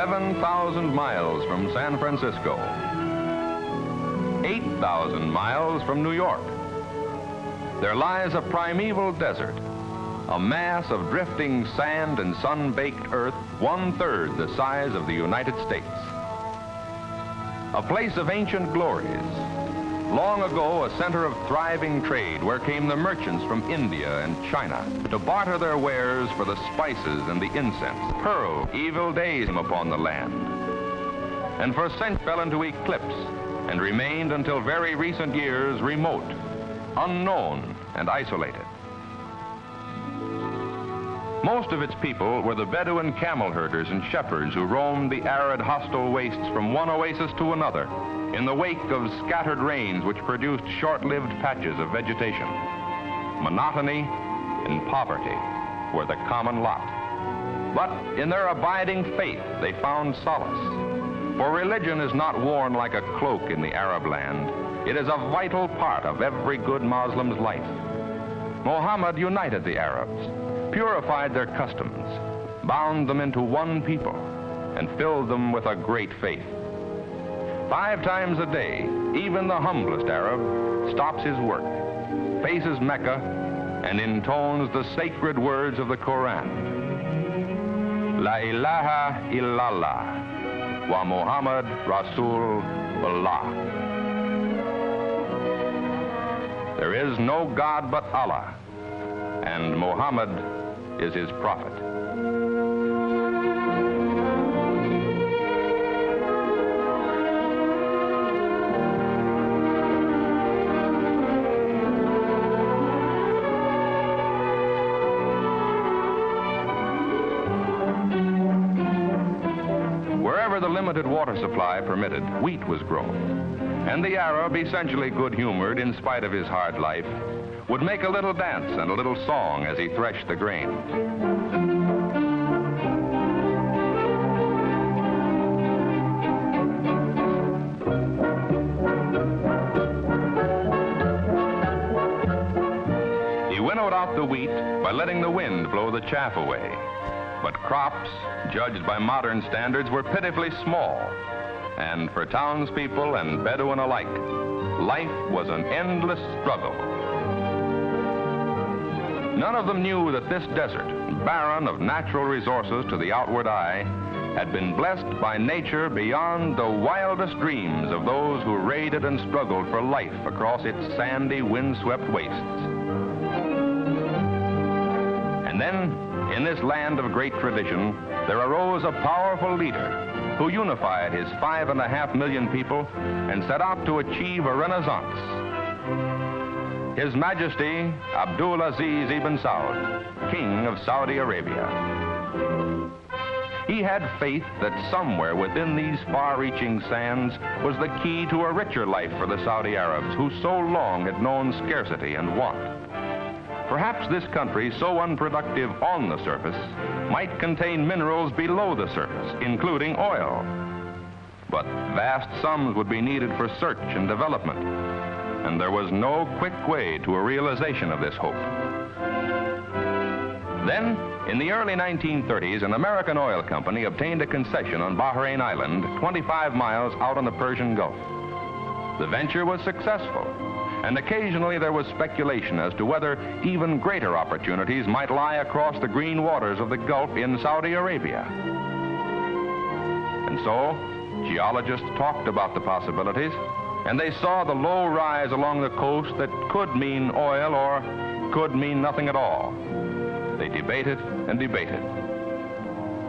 11,000 miles from San Francisco, 8,000 miles from New York, there lies a primeval desert, a mass of drifting sand and sun-baked earth 1/3 the size of the United States. A place of ancient glories. Long ago, a center of thriving trade where came the merchants from India and China to barter their wares for the spices and the incense. Pearl, evil days came upon the land, and for centuries fell into eclipse and remained until very recent years remote, unknown, and isolated. Most of its people were the Bedouin camel herders and shepherds who roamed the arid, hostile wastes from one oasis to another in the wake of scattered rains which produced short-lived patches of vegetation. Monotony and poverty were the common lot. But in their abiding faith, they found solace. For religion is not worn like a cloak in the Arab land. It is a vital part of every good Muslim's life. Muhammad united the Arabs, purified their customs, bound them into one people, and filled them with a great faith. 5 times a day, even the humblest Arab stops his work, faces Mecca, and intones the sacred words of the Quran. La ilaha illallah wa Muhammad Rasulullah. There is no God but Allah, and Muhammad is his prophet. The limited water supply permitted, wheat was grown. And the Arab, essentially good-humored in spite of his hard life, would make a little dance and a little song as he threshed the grain. He winnowed out the wheat by letting the wind blow the chaff away. But crops, judged by modern standards, were pitifully small. And for townspeople and Bedouin alike, life was an endless struggle. None of them knew that this desert, barren of natural resources to the outward eye, had been blessed by nature beyond the wildest dreams of those who raided and struggled for life across its sandy, wind-swept wastes. And then, in this land of great tradition, there arose a powerful leader who unified his 5.5 million people and set out to achieve a renaissance. His Majesty Abdul Aziz ibn Saud, King of Saudi Arabia. He had faith that somewhere within these far-reaching sands was the key to a richer life for the Saudi Arabs who so long had known scarcity and want. Perhaps this country, so unproductive on the surface, might contain minerals below the surface, including oil. But vast sums would be needed for search and development, and there was no quick way to a realization of this hope. Then, in the early 1930s, an American oil company obtained a concession on Bahrain Island, 25 miles out on the Persian Gulf. The venture was successful, and occasionally there was speculation as to whether even greater opportunities might lie across the green waters of the Gulf in Saudi Arabia. And so, geologists talked about the possibilities, and they saw the low rise along the coast that could mean oil or could mean nothing at all. They debated and debated,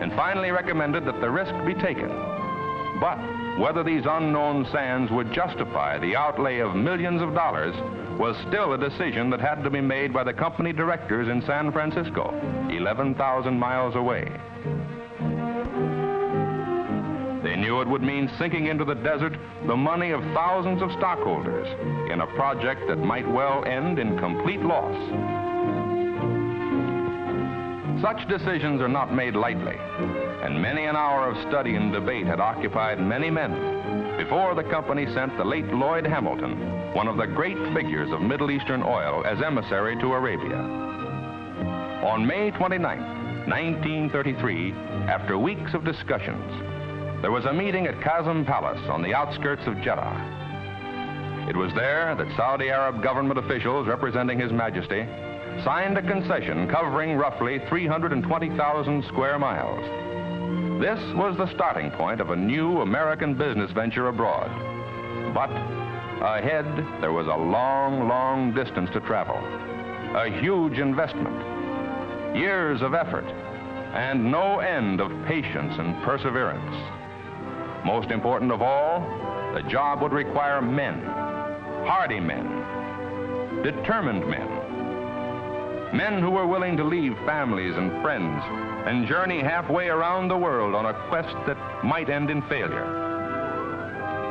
and finally recommended that the risk be taken. But whether these unknown sands would justify the outlay of millions of dollars was still a decision that had to be made by the company directors in San Francisco, 11,000 miles away. They knew it would mean sinking into the desert the money of thousands of stockholders in a project that might well end in complete loss. Such decisions are not made lightly, and many an hour of study and debate had occupied many men before the company sent the late Lloyd Hamilton, one of the great figures of Middle Eastern oil, as emissary to Arabia. On May 29, 1933, after weeks of discussions, there was a meeting at Qasem Palace on the outskirts of Jeddah. It was there that Saudi Arab government officials representing His Majesty signed a concession covering roughly 320,000 square miles. This was the starting point of a new American business venture abroad. But ahead, there was a long, long distance to travel, a huge investment, years of effort, and no end of patience and perseverance. Most important of all, the job would require men, hardy men, determined men, men who were willing to leave families and friends and journey halfway around the world on a quest that might end in failure.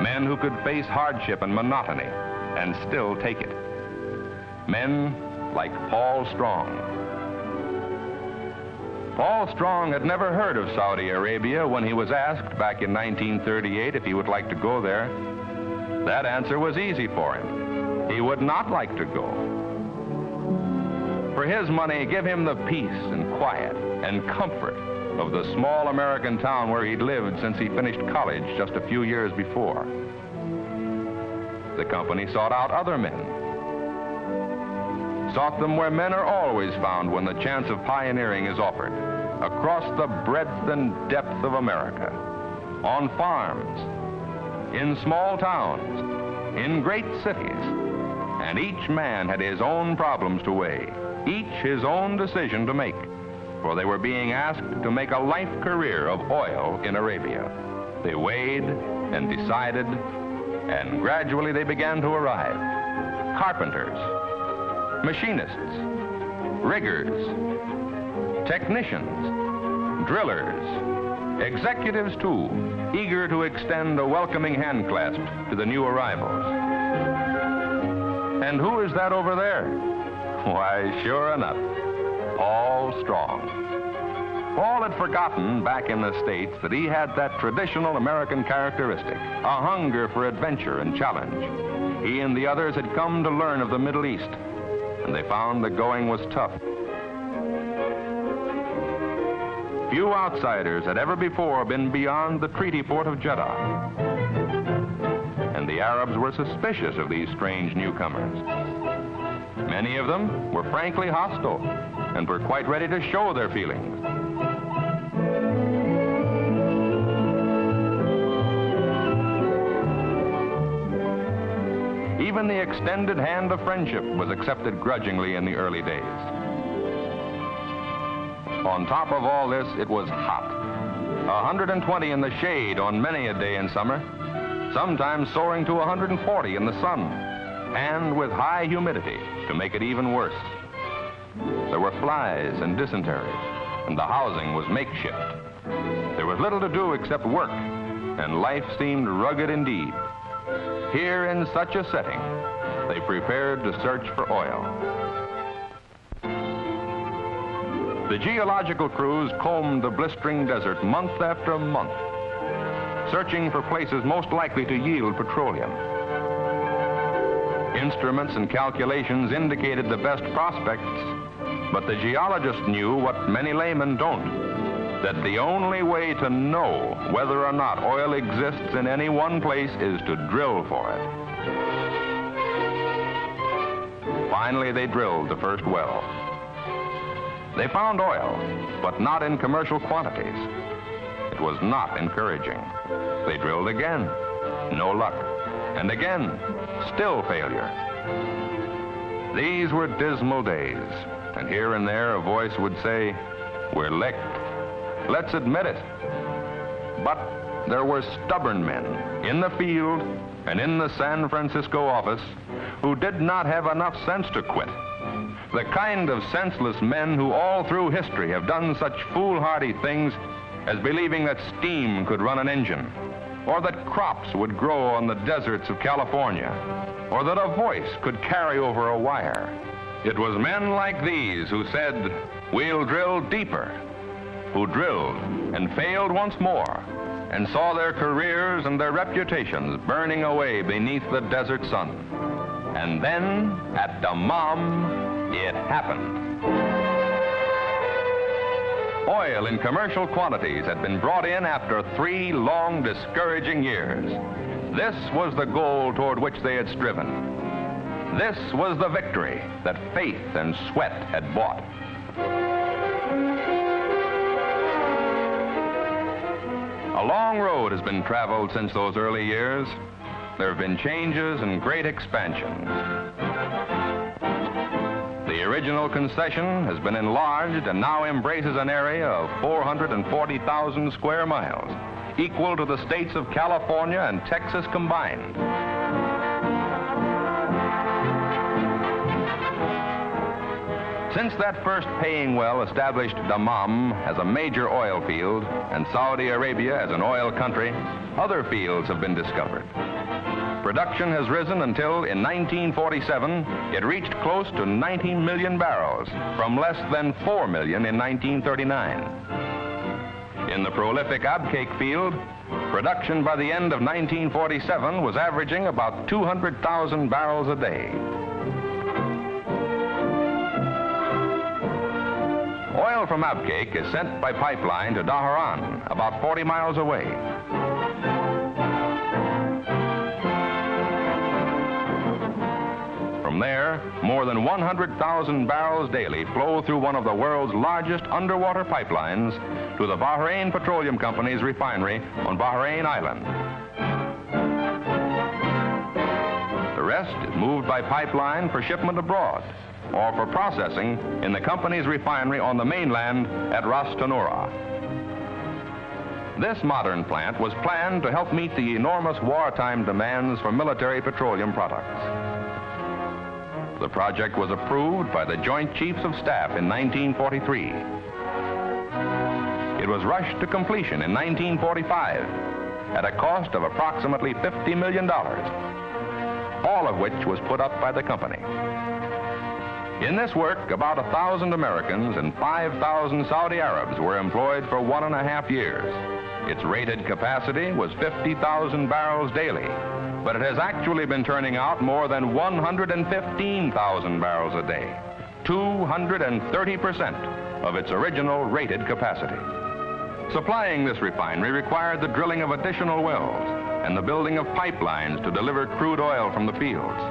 Men who could face hardship and monotony and still take it. Men like Paul Strong. Paul Strong had never heard of Saudi Arabia when he was asked back in 1938 if he would like to go there. That answer was easy for him. He would not like to go. For his money, give him the peace and quiet and comfort of the small American town where he'd lived since he finished college just a few years before. The company sought out other men. Sought them where men are always found when the chance of pioneering is offered, across the breadth and depth of America, on farms, in small towns, in great cities, and each man had his own problems to weigh, each his own decision to make, for they were being asked to make a life career of oil in Arabia. They weighed and decided, and gradually they began to arrive. Carpenters, machinists, riggers, technicians, drillers, executives too, eager to extend a welcoming hand clasp to the new arrivals. And who is that over there? Why, sure enough, Paul Strong. Paul had forgotten back in the States that he had that traditional American characteristic, a hunger for adventure and challenge. He and the others had come to learn of the Middle East, and they found the going was tough. Few outsiders had ever before been beyond the treaty port of Jeddah, and the Arabs were suspicious of these strange newcomers. Many of them were frankly hostile and were quite ready to show their feelings. Even the extended hand of friendship was accepted grudgingly in the early days. On top of all this, it was hot. 120 in the shade on many a day in summer, sometimes soaring to 140 in the sun, and with high humidity to make it even worse. There were flies and dysentery, and the housing was makeshift. There was little to do except work, and life seemed rugged indeed. Here in such a setting, they prepared to search for oil. The geological crews combed the blistering desert month after month, searching for places most likely to yield petroleum. Instruments and calculations indicated the best prospects, but the geologists knew what many laymen don't, that the only way to know whether or not oil exists in any one place is to drill for it. Finally, they drilled the first well. They found oil, but not in commercial quantities. It was not encouraging. They drilled again, no luck, and again, still failure. These were dismal days, and here and there a voice would say, "We're licked. Let's admit it." But there were stubborn men in the field and in the San Francisco office who did not have enough sense to quit. The kind of senseless men who all through history have done such foolhardy things as believing that steam could run an engine, or that crops would grow on the deserts of California, or that a voice could carry over a wire. It was men like these who said, "We'll drill deeper," who drilled and failed once more and saw their careers and their reputations burning away beneath the desert sun. And then, at Dammam, it happened. Oil in commercial quantities had been brought in after 3 long, discouraging years. This was the goal toward which they had striven. This was the victory that faith and sweat had bought. A long road has been traveled since those early years. There have been changes and great expansions. The original concession has been enlarged and now embraces an area of 440,000 square miles, equal to the states of California and Texas combined. Since that first paying well established Dammam as a major oil field and Saudi Arabia as an oil country, other fields have been discovered. Production has risen until, in 1947, it reached close to 90 million barrels, from less than 4 million in 1939. In the prolific Abcake field, production by the end of 1947 was averaging about 200,000 barrels a day. Oil from Abcake is sent by pipeline to Dhahran, about 40 miles away. From there, more than 100,000 barrels daily flow through one of the world's largest underwater pipelines to the Bahrain Petroleum Company's refinery on Bahrain Island. The rest is moved by pipeline for shipment abroad or for processing in the company's refinery on the mainland at Ras Tanura. This modern plant was planned to help meet the enormous wartime demands for military petroleum products. The project was approved by the Joint Chiefs of Staff in 1943. It was rushed to completion in 1945 at a cost of approximately $50 million, all of which was put up by the company. In this work, about 1,000 Americans and 5,000 Saudi Arabs were employed for 1.5 years. Its rated capacity was 50,000 barrels daily, but it has actually been turning out more than 115,000 barrels a day, 230% of its original rated capacity. Supplying this refinery required the drilling of additional wells and the building of pipelines to deliver crude oil from the fields.